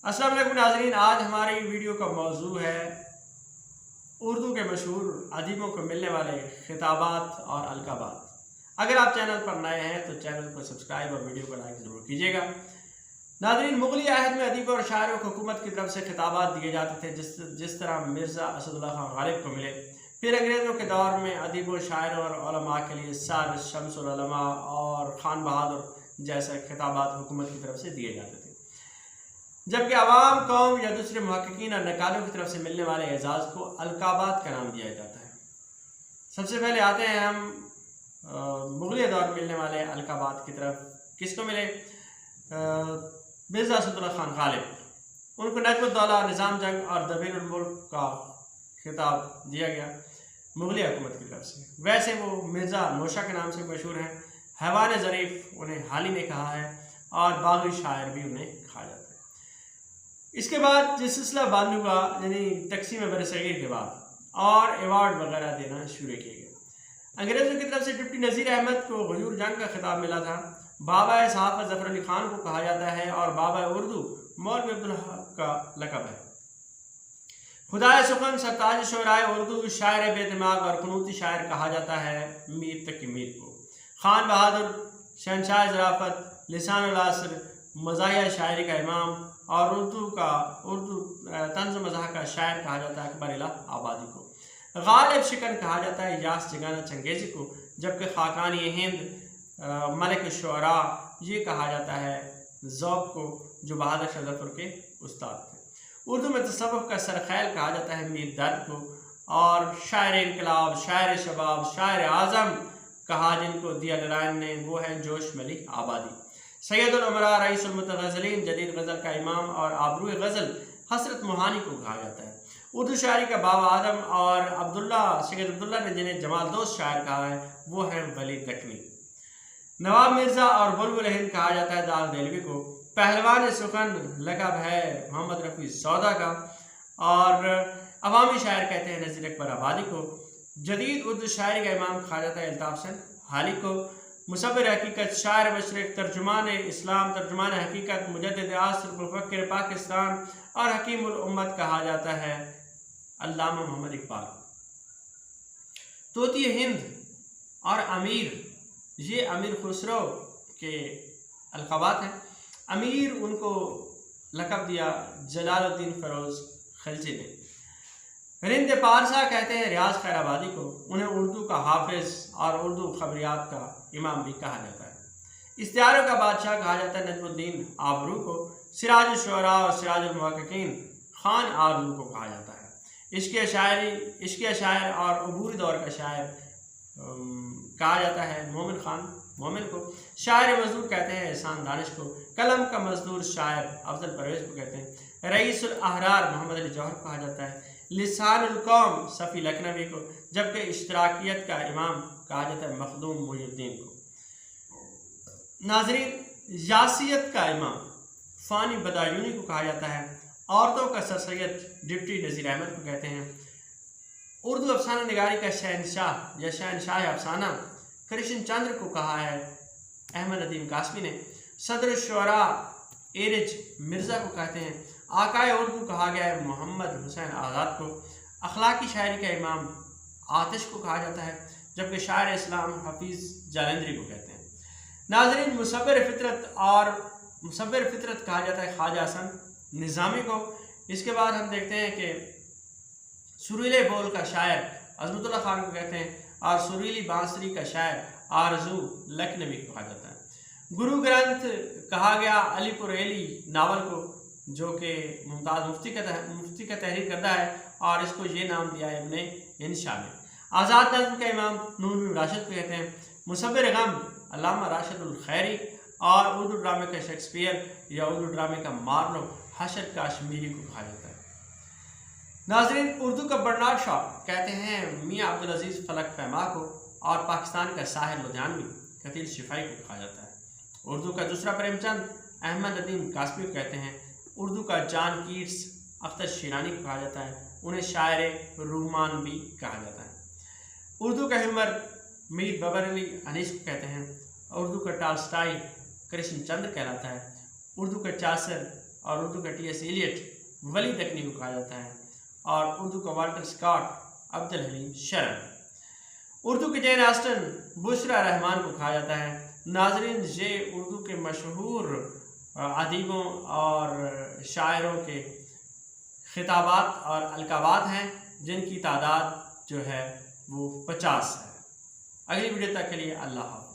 अस्सलाम वालेकुम नाज़रीन, आज हमारी वीडियो का मौजू है उर्दू के मशहूर अदीबों को मिलने वाले खिताबात और अलकाबात। अगर आप चैनल पर नए हैं तो चैनल को सब्सक्राइब और वीडियो को लाइक ज़रूर कीजिएगा। नाज़रीन, मुगली आहद में अदीबों और शायरों को हुकूमत की तरफ से खिताबात दिए जाते थे, जिस तरह मिर्ज़ा असदुल्लाह खान गालिब को मिले। फिर अंग्रेज़ों के दौर में अदीबों, शायरों और उलमा के लिए सर, शम्सुल उलमा और खान बहादुर जैसे खिताबात हुकूमत की तरफ से दिए जाते थे, जबकि अवाम, कौम या दूसरे मुहक्किकीन और नकालों की तरफ से मिलने वाले एजाज़ को अलकाबात का नाम दिया जाता है। सबसे पहले आते हैं हम मुगलिया दौर में मिलने वाले अलकाबात की तरफ। किसको मिले? मिर्ज़ा असदुल्लाह खान गालिब, उनको नजमुद्दौला, निज़ाम जंग और दबीरुल मुल्क का खिताब दिया गया मुगलिया हुकूमत की तरफ से। वैसे वो मिर्ज़ा नौशा के नाम से मशहूर हैं। हैवान ज़रीफ़ उन्हें हाल ही ने कहा है और बागी शायर भी उन्हें कहा जाता है। इसके बाद जो सिलसिला बांधू का यानी तकसीम बरसगीर के बाद और एवार्ड वगैरह देना शुरू किए गए। अंग्रेज़ों की तरफ से डिप्टी नज़ीर अहमद को गयूर जंग का खिताब मिला था। बाबा सहाफ़त ज़फ़र अली ख़ान को कहा जाता है और बाबा उर्दू मौलवी अब्दुल हक का लक़ब है। खुदाए सुखन, सरताज शोराए उर्दू, शायर बेदिमाग और कुनूती शायर कहा जाता है मीर तकी मीर को। खान बहादुर, शहनशाह ज़राफ़त, लिसानुल असर, मज़ाहिया शायरी का इमाम और उर्दू तंज़ मज़ाह का शायर कहा जाता है अकबर आबादी को। गालिब शिकन कहा जाता है यास जगाना चंगेज़ी को, जबकि खाकानी हिंद, मलिक शुअरा ये कहा जाता है ज़ौक़ को, जो बहादुर शाह ज़फ़र के उस्ताद थे। उर्दू में तसव्वुफ़ का सरखैल कहा जाता है मीर दर्द को, और शायर इनकलाब, शायर शबाब, शायर आज़म कहा जिनको दिया नारायण ने, वो है जोश मलिक आबादी। सैयदुल उमरा, रईसुल मुतग़ज़्ज़लीन, जदीद गज़ल का इमाम और आबरूए गज़ल हसरत मोहानी को कहा जाता है। उर्दू शायरी का बाबा आदम और सैयद अब्दुल्ला ने जिन्हें जमाल दोस्त शायर कहा है वो हैं वलीद दक्कनी। नवाब मिर्ज़ा और बुलबुल हिंद कहा जाता है दाग देलवी को। पहलवान सुखन लक़ब है मोहम्मद रफ़ी सौदा का, और अवामी शायर कहते हैं नज़ीर अकबर आबादी को। जदीद उर्दू शायरी का इमाम कहा जाता है अल्ताफ़ हुसैन हाली को। मुसव्विर हकीकत, शायर मशरिक़, तर्जुमान इस्लाम, तर्जुमान हकीकत, मुजद्दिद असर, मुफ़क्किर पाकिस्तान और हकीमुल उम्मत कहा जाता है अल्लामा मोहम्मद इकबाल। तोती हिंद और अमीर, ये अमीर खुसरो के अलक़ाबात हैं। अमीर उनको लक़ब दिया जलालुद्दीन फ़रोज़ खिलजी ने। रिंद पारसा कहते हैं रियाज खैर आबादी को। उन्हें उर्दू का हाफिज़ और उर्दू खबरियात का इमाम भी कहा जाता है। इश्तिहारों का बादशाह कहा जाता है नजमुद्दीन आबरू को। सिराज शुअरा और सिराजुल मुहक्किकीन खान आबरू को कहा जाता है। इश्क़ शायर और अबूरी दौर का शायर कहा जाता है मोमिन को। शायर मजदूर कहते हैं एहसान दानिश को। कलम का मजदूर शायर अफजल परवेज़ को कहते हैं। रईसुल अहरार मोहम्मद अली जौहर को कहा जाता है। लिसानुल कौम सफ़ी लखनवी को, जबकि इश्तराकियत का इमाम कहा जाता है मखदूम मुहिउद्दीन को। नाज़रीन, यासियत का इमाम फ़ानी बदायूनी को कहा जाता है। औरतों का सर सैयद डिप्टी नज़ीर अहमद को कहते हैं। उर्दू अफसाना निगारी का शहनशाह या शहनशाह अफसाना कृष्ण चंद्र को कहा है अहमद नदीम कासमी ने। सदर शुअरा एरिज मिर्ज़ा को कहते हैं। आकाए उर्दू कहा गया है मोहम्मद हुसैन आज़ाद को। अखलाकी शायरी का इमाम आतिश को कहा जाता है, जबकि शायर इस्लाम हफीज़ जालंधरी को कहते हैं। नाज़रीन, मुसव्विर फितरत कहा जाता है ख्वाजा हसन निज़ामी को। इसके बाद हम देखते हैं कि सुरीले बोल का शायर अज़मतुल्लाह खान को कहते हैं, और सुरीली बांसुरी का शायर आरज़ू लखनवी को कहा जाता है। गुरु ग्रंथ कहा गया अलीपुर एली नावल को, जो कि मुमताज़ मुफ्ती का तहरीर करता है, और इसको ये नाम दिया है इब्ने इंशा ने। आज़ाद नज़्म का इमाम नून बिन राशिद को कहते हैं। मुसव्विर गम अल्लामा राशिदुल खैरी, और उर्दू ड्रामे का शेक्सपियर या उर्दू ड्रामे का मार्लो हशर काश्मीरी को कहा जाता है। नाज़रीन, उर्दू का बर्नार्ड शॉ कहते हैं मियाँ अब्दुल अजीज़ फलक पैमा को, और पाकिस्तान का साहिर लुधियानवी कतील शिफाई को कहा जाता है। उर्दू का दूसरा प्रेमचंद अहमद नदीम कासमी को कहते हैं। उर्दू का जान कीट्स अख्तर शिरानी को कहा जाता है। उन्हें शायर रूमान भी कहा जाता है। उर्दू का ह्यूमर मीर बाबर अली अनीस को कहते हैं। उर्दू का टालस्टाई कृष्ण चंद्र कहलाता है। उर्दू का चासर اور اردو کا T.S. ایلیٹ ولی دکنی کو کہا جاتا ہے، اور اردو کا والٹر اسکاٹ عبدالحلیم شرن، اردو کے جین آسٹن بشرا رحمان کو کہا جاتا ہے۔ ناظرین، یہ اردو کے مشہور ادیبوں اور شاعروں کے خطابات اور القابات ہیں، جن کی تعداد جو ہے وہ 50 ہے۔ اگلی ویڈیو تک کے لیے اللہ حافظ۔